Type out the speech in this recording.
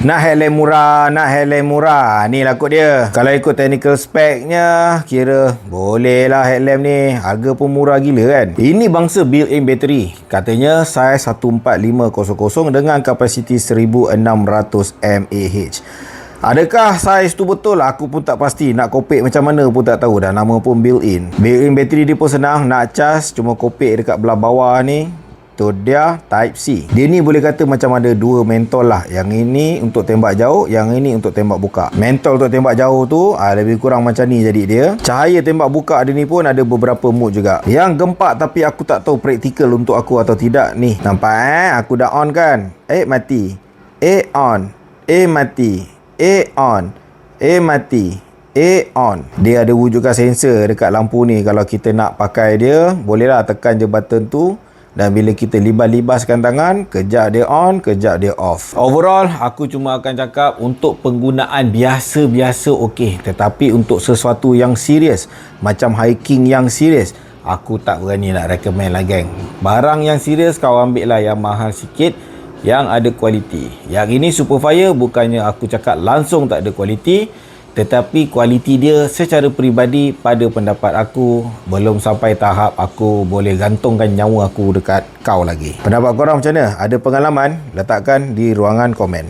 Nak headlamp murah. Ni lah kot dia. Kalau ikut technical speknya, kira boleh lah headlamp ni. Harga pun murah gila kan. Ini bangsa built-in battery. Katanya saiz 14500 dengan kapasiti 1600 mAh. Adakah saiz tu betul? Aku pun tak pasti. Nak kopek macam mana pun tak tahu dah. Nama pun built-in. Built-in battery dia pun senang. Nak cas, cuma kopek dekat belah bawah ni. Tu dia Type C. Dia ni boleh kata macam ada dua mentol lah. Yang ini untuk tembak jauh, yang ini untuk tembak buka. Mentol untuk tembak jauh tu lebih kurang macam ni jadi dia. Cahaya tembak buka dia ni pun ada beberapa mode juga. Yang gempak tapi aku tak tahu praktikal untuk aku atau tidak ni. Nampak aku dah on kan? Mati. On. Mati. On. Mati. On. Dia ada wujudkan sensor dekat lampu ni. Kalau kita nak pakai dia, bolehlah tekan je button tu. Dan bila kita libas-libaskan tangan, kejap dia on, kejap dia off. Overall, aku cuma akan cakap untuk penggunaan biasa-biasa okey. Tetapi untuk sesuatu yang serius, macam hiking yang serius, aku tak berani nak recommend lah geng. Barang yang serius kau ambil lah yang mahal sikit, yang ada kualiti. Yang ini Superfire, bukannya aku cakap langsung tak ada kualiti, tetapi kualiti dia secara peribadi pada pendapat aku belum sampai tahap aku boleh gantungkan nyawa aku dekat kau lagi. Pendapat korang macam mana? Ada pengalaman? Letakkan di ruangan komen.